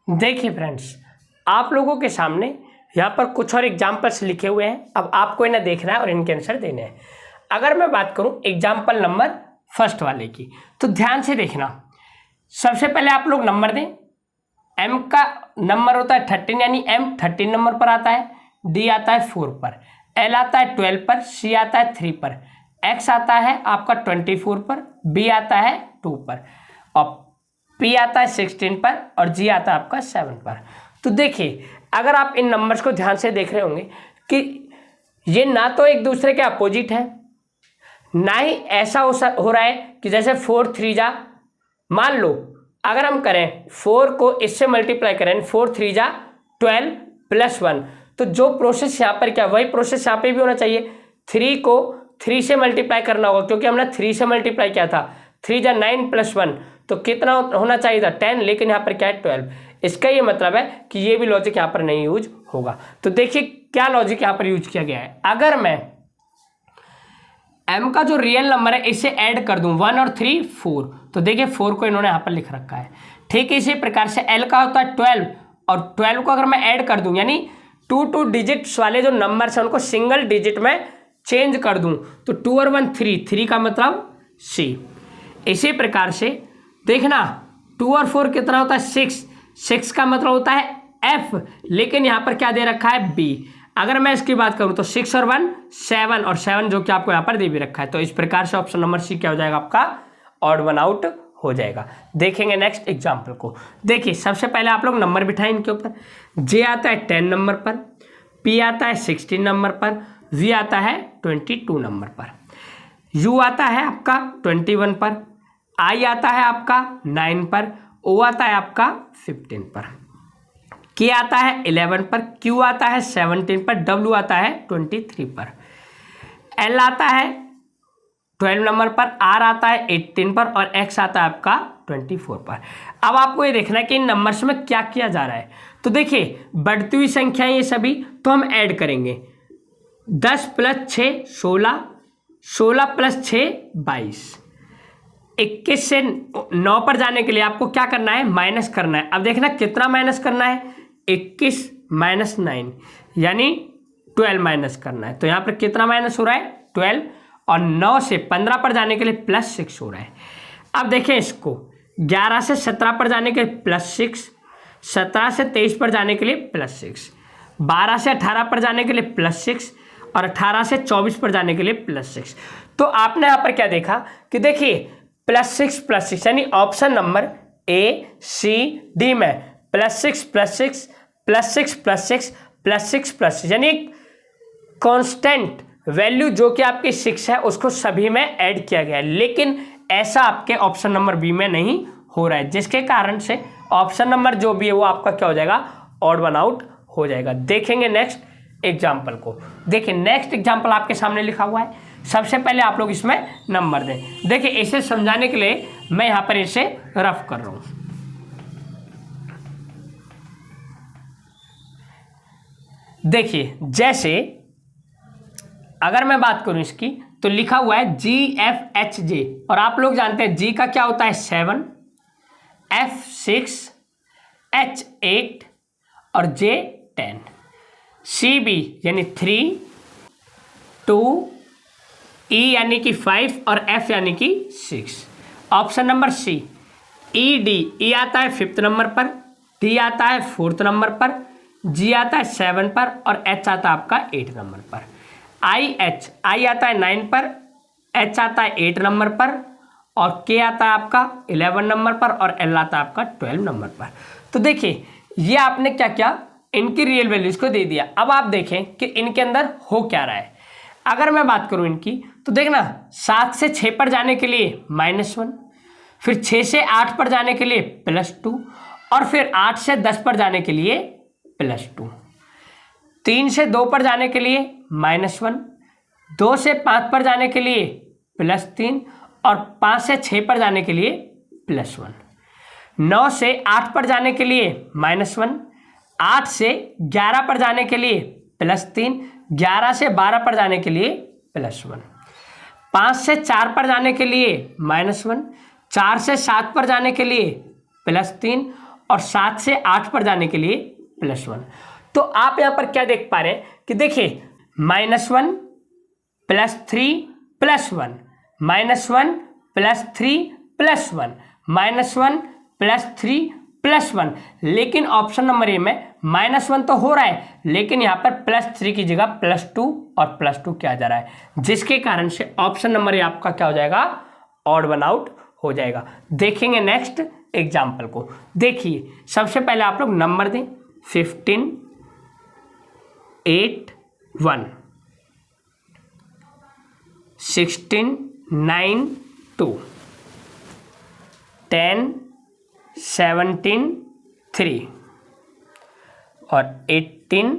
देखिए फ्रेंड्स, आप लोगों के सामने यहाँ पर कुछ और एग्जाम्पल्स लिखे हुए हैं। अब आपको इन्हें देखना है और इनके आंसर देने हैं। अगर मैं बात करूँ एग्जाम्पल नंबर फर्स्ट वाले की, तो ध्यान से देखना। सबसे पहले आप लोग नंबर दें। m का नंबर होता है 13, यानी m 13 नंबर पर आता है, d आता है 4 पर, l आता है 12 पर, c आता है 3 पर, x आता है आपका 24 पर, b आता है 2 पर, और p आता है 16 पर, और g आता है आपका 7 पर। तो देखिए अगर आप इन नंबर्स को ध्यान से देख रहे होंगे कि ये ना तो एक दूसरे के अपोजिट है, ना ही ऐसा हो रहा है कि जैसे 4 3 जा, मान लो अगर हम करें 4 को इससे मल्टीप्लाई करें, 4 3 जा 12 + 1, तो जो प्रोसेस यहाँ पर क्या वही प्रोसेस यहाँ पे भी होना चाहिए। 3 को 3 से मल्टीप्लाई करना होगा, क्योंकि हमने 3 से मल्टीप्लाई किया था। 3 जा 9 + 1, तो कितना होना चाहिए था 10, लेकिन यहाँ पर क्या है 12। इसका ये मतलब है कि ये भी लॉजिक यहाँ पर नहीं यूज होगा। तो देखिए क्या लॉजिक यहाँ पर यूज किया गया है। अगर मैं m का जो रियल नंबर है इसे ऐड कर दूं 1 और 3 4, तो देखिए 4 को इन्होंने यहाँ पर लिख रखा है। ठीक है, इसी प्रकार से l का होता है 12, और 12 को अगर मैं ऐड कर दूं, यानी 2 डिजिट्स वाले जो नंबर्स हैं उनको सिंगल डिजिट में चेंज कर दूं, तो 2 और 1 3, 3 का मतलब c। इसी प्रकार से देखना 2 और 4 कितना होता है 6, 6 का मतलब होता है f, लेकिन यहाँ पर क्या दे रखा है b। अगर मैं इसकी बात करूं तो 6 और 1 7, और 7 जो कि आपको यहाँ पर दे भी रखा है। तो इस प्रकार से ऑप्शन नंबर सी क्या हो जाएगा आपका ऑड वन आउट हो जाएगा। देखेंगे नेक्स्ट एग्जाम्पल को। देखिए सबसे पहले आप लोग नंबर बिठाएं इनके ऊपर। जे आता है 10 नंबर पर, पी आता है 16 नंबर पर, वी आता है 22 नंबर पर, यू आता है आपका 21 पर, आई आता है आपका 9 पर, ओ आता है आपका 15 पर, के आता है 11 पर, क्यू आता है 17 पर, डब्ल्यू आता है 23 पर, एल आता है 12 नंबर पर, आर आता है 18 पर, और एक्स आता है आपका 24 पर। अब आपको ये देखना है कि इन नंबर्स में क्या किया जा रहा है। तो देखिए बढ़ती हुई संख्याएं ये सभी, तो हम ऐड करेंगे 10 + 6 16, 16 + 6 22। 21 से 9 पर जाने के लिए आपको क्या करना है, माइनस करना है। अब देखना कितना माइनस करना है, 21 - 9, यानी 12 माइनस करना है। तो यहाँ पर कितना माइनस हो रहा है 12, और 9 से 15 पर जाने के लिए +6 हो रहा है। अब देखें इसको, 11 से 17 पर जाने के लिए +6, 17 से 23 पर जाने के लिए +6, 12 से 18 पर जाने के लिए +6, और 18 से 24 पर जाने के लिए +6। तो आपने यहाँ पर क्या देखा कि देखिए +6 +6, यानी option number A C D में +6 +6 +6 +6 +6 +6, यानी कांस्टेंट वैल्यू जो कि आपकी 6 है उसको सभी में ऐड किया गया है। लेकिन ऐसा आपके ऑप्शन नंबर बी में नहीं हो रहा है, जिसके कारण से ऑप्शन नंबर जो भी है वो आपका क्या हो जाएगा, ऑड वन आउट हो जाएगा। देखेंगे नेक्स्ट एग्जाम्पल को। देखिए नेक्स्ट एग्जाम्पल आपके सामने लिखा हुआ है। सबसे पहले आप लोग इसमें नंबर दें। देखिए इसे समझाने के लिए मैं यहाँ पर इसे रफ कर रहा हूँ। देखिए जैसे अगर मैं बात करूं इसकी, तो लिखा हुआ है GFHJ, और आप लोग जानते हैं G का क्या होता है 7, F 6, H 8 और J 10, CB यानी 3, 2, E यानी कि 5 और F यानी कि 6। Option number C ED, E आता है 5th नंबर पर, D आता है 4th नंबर पर, G आता है 7 पर, और H आता है आपका 8 नंबर पर। I आता है 9 पर, H आता है 8 नंबर पर, और K आता है आपका 11 नंबर पर, और L आता है आपका 12 नंबर पर। तो देखिए ये आपने क्या किया, इनकी रियल वैल्यूज को दे दिया। अब आप देखें कि इनके अंदर हो क्या रहा है। अगर मैं बात करूं इनकी, तो देखना 7 से 6 पर जाने के लिए -1, फिर 6 से 8 पर जाने के लिए +2, और फिर 8 से 10 पर जाने के लिए +2, 3 से 2 पर जाने के लिए -1, 2 से 5 पर जाने के लिए +3, और 5 से 6 पर जाने के लिए +1, 9 से 8 पर जाने के लिए -1, 8 से 11 पर जाने के लिए +3, 11 से 12 पर जाने के लिए +1, 5 से 4 पर जाने के लिए -1, 4 से 7 पर जाने के लिए +3, और 7 से 8 पर जाने के लिए +1। तो आप यहां पर क्या देख पा रहे हैं कि देखिए -1 +3 +1, -1 +3 +1, -1 +3 +1, लेकिन ऑप्शन नंबर ए में -1 तो हो रहा है, लेकिन यहाँ पर +3 की जगह +2 और +2 किया जा रहा है, जिसके कारण से ऑप्शन नंबर ए आपका क्या हो जाएगा, ऑड वन आउट हो जाएगा। देखेंगे नेक्स्ट एग्जाम्पल को। देखिए सबसे पहले आप लोग नंबर दें 15 8 1, 16 9 2, 10 17 3, और 18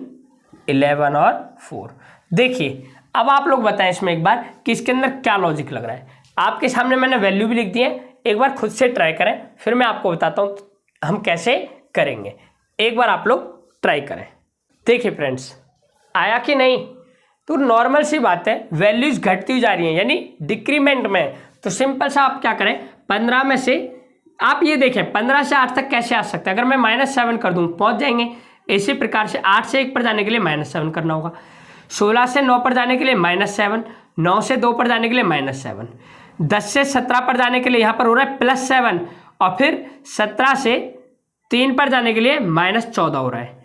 11 और 4। देखिए अब आप लोग बताएं इसमें एक बार कि इसके अंदर क्या लॉजिक लग रहा है। आपके सामने मैंने वैल्यू भी लिख दी है, एक बार खुद से ट्राई करें, फिर मैं आपको बताता हूं हम कैसे करेंगे। एक बार आप लोग ट्राई करें। देखिए फ्रेंड्स, आया कि नहीं? तो नॉर्मल सी बात है, वैल्यूज घटती हुई जा रही हैं यानी डिक्रीमेंट में। तो सिंपल सा आप क्या करें, 15 में से आप ये देखें 15 से 8 तक कैसे आ सकता है। अगर मैं -7 कर दूं पहुंच जाएंगे। इसी प्रकार से 8 से 1 पर जाने के लिए -7 करना होगा, 16 से 9 पर जाने के लिए -7, 9 से 2 पर जाने के लिए -7, 10 से 17 पर जाने के लिए यहाँ पर हो रहा है +7, और फिर 17 से 3 पर जाने के लिए -14 हो रहा है,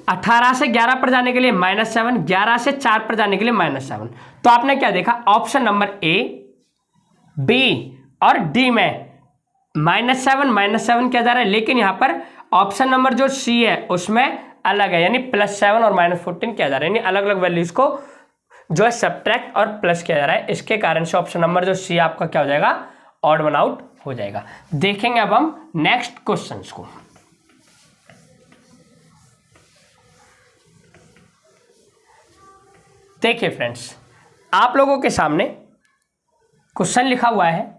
18 से 11 पर जाने के लिए -7, 11 से 4 पर जाने के लिए -7। तो आपने क्या देखा, ऑप्शन नंबर ए, बी और डी में -7 किया जा रहा है, लेकिन यहाँ पर ऑप्शन नंबर जो सी है उसमें अलग है, यानी +7 और -14 किया जा रहा है, यानी अलग अलग वैल्यूज को जो है सब्ट्रैक्ट और प्लस किया जा रहा है। इसके कारण से ऑप्शन नंबर जो सी आपका क्या हो जाएगा, ऑड वन आउट हो जाएगा। देखेंगे अब हम नेक्स्ट क्वेश्चन को। देखिए फ्रेंड्स, आप लोगों के सामने क्वेश्चन लिखा हुआ है,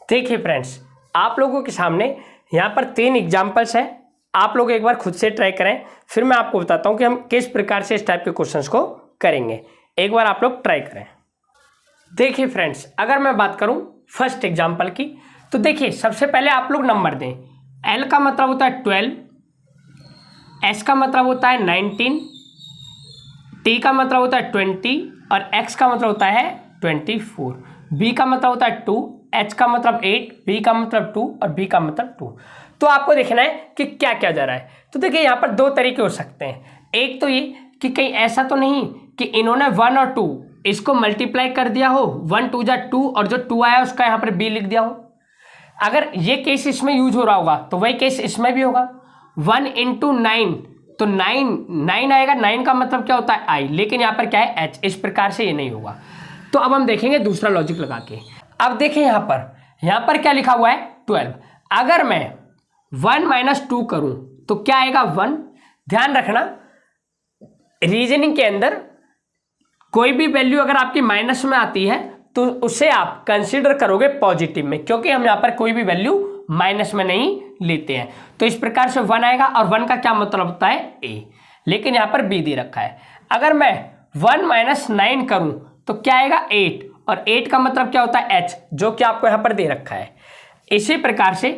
देखिए फ्रेंड्स, आप लोगों के सामने यहाँ पर 3 एग्जाम्पल्स हैं। आप लोग एक बार खुद से ट्राई करें, फिर मैं आपको बताता हूँ कि हम किस प्रकार से इस टाइप के क्वेश्चंस को करेंगे। एक बार आप लोग ट्राई करें। देखिए फ्रेंड्स, अगर मैं बात करूँ फर्स्ट एग्जाम्पल की, तो देखिए सबसे पहले आप लोग नंबर दें। L का मतलब होता है 12, S का मतलब होता है 19, T का मतलब होता है 20 और X का मतलब होता है 24, B का मतलब होता है 2, H का मतलब 8, B का मतलब 2 और B का मतलब 2। तो आपको देखना है कि क्या क्या जा रहा है। तो देखिए यहाँ पर 2 तरीके हो सकते हैं। एक तो ये कि कहीं ऐसा तो नहीं कि इन्होंने 1 और 2 इसको मल्टीप्लाई कर दिया हो, 1 2 जा 2 और जो 2 आया उसका यहाँ पर B लिख दिया हो। अगर ये केस इसमें यूज हो रहा होगा तो वही केस इसमें भी होगा। 1 × 9 तो 9 आएगा, 9 का मतलब क्या होता है I, लेकिन यहाँ पर क्या है H। इस प्रकार से ये नहीं होगा। तो अब हम देखेंगे दूसरा लॉजिक लगा के। अब देखिए यहाँ पर क्या लिखा हुआ है 12। अगर मैं 1 - 2 करूं तो क्या आएगा 1। ध्यान रखना, रीजनिंग के अंदर कोई भी वैल्यू अगर आपकी माइनस में आती है तो उसे आप कंसीडर करोगे पॉजिटिव में, क्योंकि हम यहाँ पर कोई भी वैल्यू माइनस में नहीं लेते हैं। तो इस प्रकार से 1 आएगा और 1 का क्या मतलब होता है A, लेकिन यहाँ पर B दे रखा है। अगर मैं 1 - 9 करूं तो क्या आएगा 8 और 8 का मतलब क्या होता है H, जो कि आपको यहाँ पर दे रखा है। इसी प्रकार से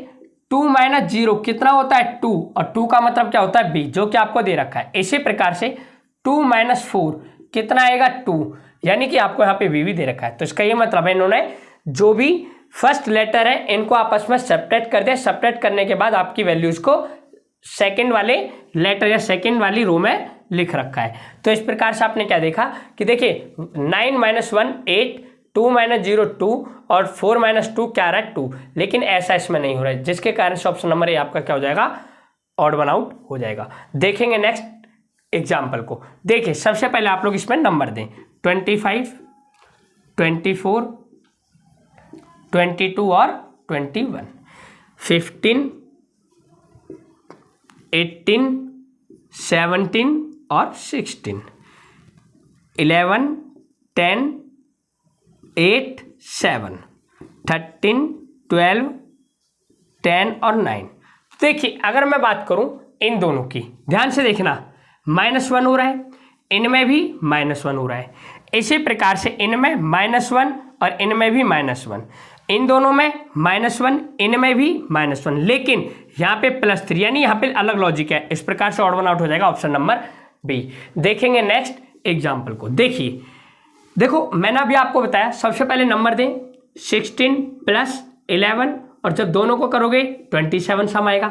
2 - 0 कितना होता है 2 और 2 का मतलब क्या होता है B, जो कि आपको दे रखा है। इसी प्रकार से 2 - 4 कितना आएगा 2, यानी कि आपको यहाँ पे B भी दे रखा है। तो इसका ये मतलब है इन्होंने जो भी फर्स्ट लेटर है इनको आपस में सेपरेट कर दिया। सेपरेट करने के बाद आपकी वैल्यूज को सेकंड वाले लेटर या सेकंड वाली रो में लिख रखा है। तो इस प्रकार से आपने क्या देखा कि देखिए 9 - 1 8, 2 - 0 2 और 4 - 2 क्या आ रहा है 2, लेकिन ऐसा इसमें नहीं हो रहा है, जिसके कारण से ऑप्शन नंबर ए आपका क्या हो जाएगा ऑड वन आउट हो जाएगा। देखेंगे नेक्स्ट एग्जाम्पल को। देखिए सबसे पहले आप लोग इसमें नंबर दें 25, 24, 22 और 21, 15, 18, 17 और 16, 11, 10, 8, 7, 13, 12, 10 और 9। देखिए अगर मैं बात करूं इन दोनों की, ध्यान से देखना, -1 हो रहा है, इनमें भी -1 हो रहा है। इसी प्रकार से इनमें -1 और इनमें भी -1, इन दोनों में -1, इनमें भी -1, लेकिन यहाँ पे +3, यानी यहाँ पे अलग लॉजिक है। इस प्रकार से ऑड वन आउट हो जाएगा ऑप्शन नंबर बी। देखेंगे नेक्स्ट एग्जाम्पल को। देखो मैंने अभी आपको बताया सबसे पहले नंबर दें 16 + 11, और जब दोनों को करोगे 27 सम आएगा।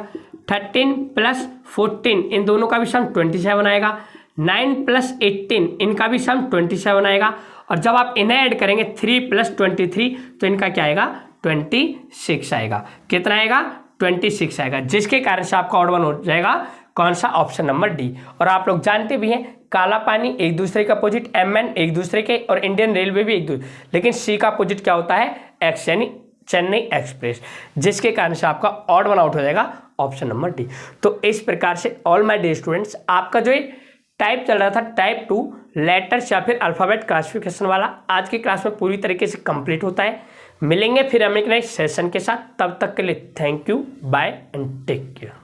13 + 14, इन दोनों का भी सम 27 आएगा। 9 + 18, इनका भी सम 27 आएगा। और जब आप इन्हें ऐड करेंगे 3 + 23, तो इनका क्या आएगा 26 आएगा। कितना आएगा 26 आएगा, जिसके कारण से आपका ऑड वन हो जाएगा कौन सा, ऑप्शन नंबर डी। और आप लोग जानते भी हैं काला पानी एक दूसरे का अपोजिट, MN एक दूसरे के, और इंडियन रेलवे भी एक दूसरे, लेकिन सी का अपोजिट क्या होता है, एक्स, यानी चेन्नई एक्सप्रेस, जिसके कारण से आपका ऑड वन आउट हो जाएगा ऑप्शन नंबर डी। तो इस प्रकार से ऑल माय डियर स्टूडेंट्स, आपका जो टाइप चल रहा था टाइप 2 लेटर्स या फिर अल्फाबेट क्लासिफिकेशन वाला, आज की क्लास में पूरी तरीके से कंप्लीट होता है। मिलेंगे फिर हम एक नए सेशन के साथ, तब तक के लिए thank you, bye and take care.